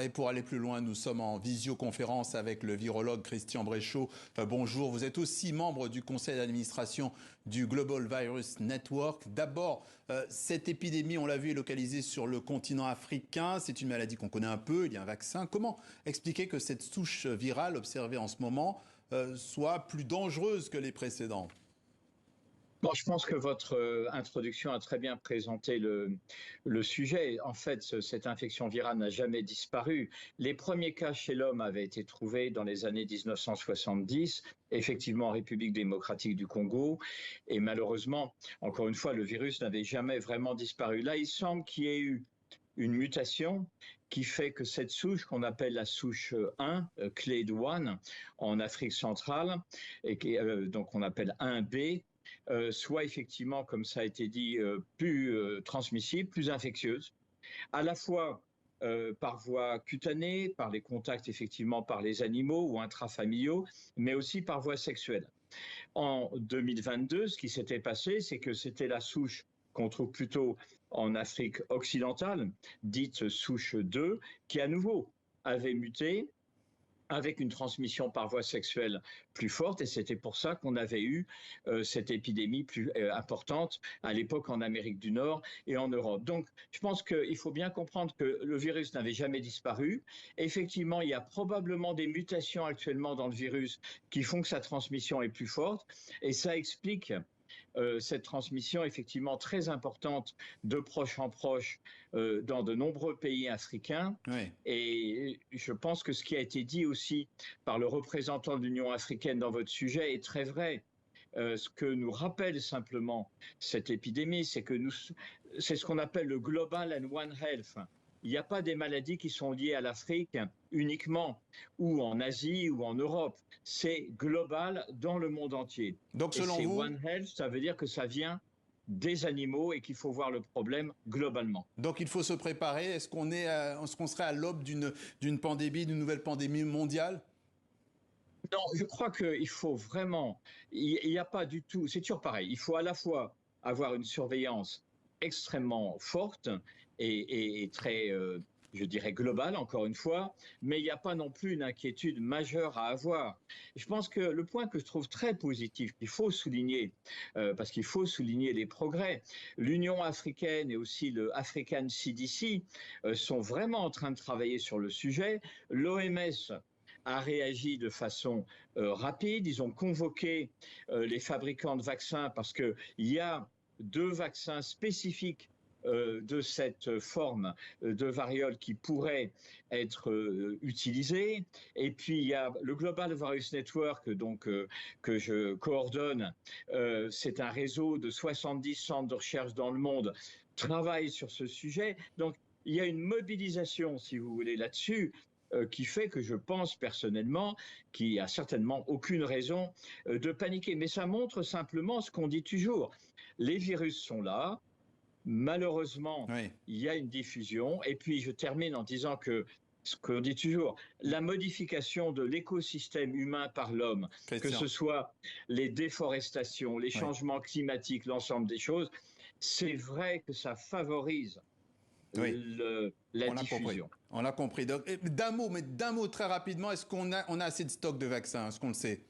Et pour aller plus loin, nous sommes en visioconférence avec le virologue Christian Bréchot. Bonjour, vous êtes aussi membre du conseil d'administration du Global Virus Network. D'abord, cette épidémie, on l'a vu, est localisée sur le continent africain. C'est une maladie qu'on connaît un peu, il y a un vaccin. Comment expliquer que cette souche virale observée en ce moment soit plus dangereuse que les précédents ? Bon, je pense que votre introduction a très bien présenté le sujet. En fait, cette infection virale n'a jamais disparu. Les premiers cas chez l'homme avaient été trouvés dans les années 1970, effectivement en République démocratique du Congo. Et malheureusement, encore une fois, le virus n'avait jamais vraiment disparu. Là, il semble qu'il y ait eu une mutation qui fait que cette souche qu'on appelle la souche 1, Clade 1, en Afrique centrale, et donc on appelle 1B, soit effectivement, comme ça a été dit, plus transmissible, plus infectieuse, à la fois par voie cutanée, par les contacts effectivement par les animaux ou intrafamiliaux, mais aussi par voie sexuelle. En 2022, ce qui s'était passé, c'est que c'était la souche qu'on trouve plutôt en Afrique occidentale, dite souche 2, qui à nouveau avait muté, avec une transmission par voie sexuelle plus forte, et c'était pour ça qu'on avait eu cette épidémie plus importante à l'époque en Amérique du Nord et en Europe. Donc, je pense qu'il faut bien comprendre que le virus n'avait jamais disparu. Effectivement, il y a probablement des mutations actuellement dans le virus qui font que sa transmission est plus forte, et ça explique cette transmission effectivement très importante de proche en proche dans de nombreux pays africains. Oui. Et je pense que ce qui a été dit aussi par le représentant de l'Union africaine dans votre sujet est très vrai. Ce que nous rappelle simplement cette épidémie, c'est c'est ce qu'on appelle le Global and One Health. Il n'y a pas des maladies qui sont liées à l'Afrique uniquement, ou en Asie, ou en Europe. C'est global dans le monde entier. Donc, Et selon c'est vous, One Health, ça veut dire que ça vient des animaux et qu'il faut voir le problème globalement. donc il faut se préparer. Est-ce qu'on serait à l'aube d'une pandémie, d'une nouvelle pandémie mondiale ? Non, je crois qu'il faut vraiment, il n'y a pas du tout, c'est toujours pareil, il faut à la fois avoir une surveillance extrêmement forte et très, je dirais, globale, encore une fois, mais il n'y a pas non plus une inquiétude majeure à avoir. Je pense que le point que je trouve très positif, qu'il faut souligner, parce qu'il faut souligner les progrès, l'Union africaine et aussi le African CDC sont vraiment en train de travailler sur le sujet. L'OMS a réagi de façon rapide. Ils ont convoqué les fabricants de vaccins parce qu'il y a 2 vaccins spécifiques de cette forme de variole qui pourraient être utilisés. Et puis, il y a le Global Virus Network donc, que je coordonne. C'est un réseau de 70 centres de recherche dans le monde travaille sur ce sujet. Donc, il y a une mobilisation, si vous voulez, là-dessus, qui fait que je pense personnellement qu'il n'y a certainement aucune raison de paniquer. Mais ça montre simplement ce qu'on dit toujours. Les virus sont là. Malheureusement, Oui. il y a une diffusion. Et puis, je termine en disant que ce qu'on dit toujours, la modification de l'écosystème humain par l'homme, que ce soit les déforestations, les changements climatiques, l'ensemble des choses, c'est vrai que ça favorise la diffusion. On l'a compris. Donc, d'un mot très rapidement, est-ce qu'on a assez de stock de vaccins? Est-ce qu'on le sait?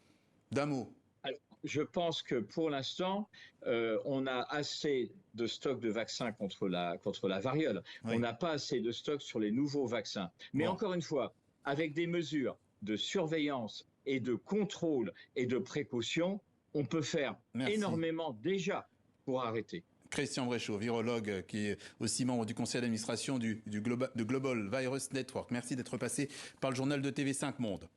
D'un mot. Alors, je pense que pour l'instant, on a assez de stock de vaccins contre la variole. Oui. On n'a pas assez de stock sur les nouveaux vaccins. Mais encore une fois, avec des mesures de surveillance et de contrôle et de précaution, on peut faire énormément déjà pour arrêter. Christian Bréchot, virologue qui est aussi membre du conseil d'administration du Global Virus Network. Merci d'être passé par le journal de TV5 Monde.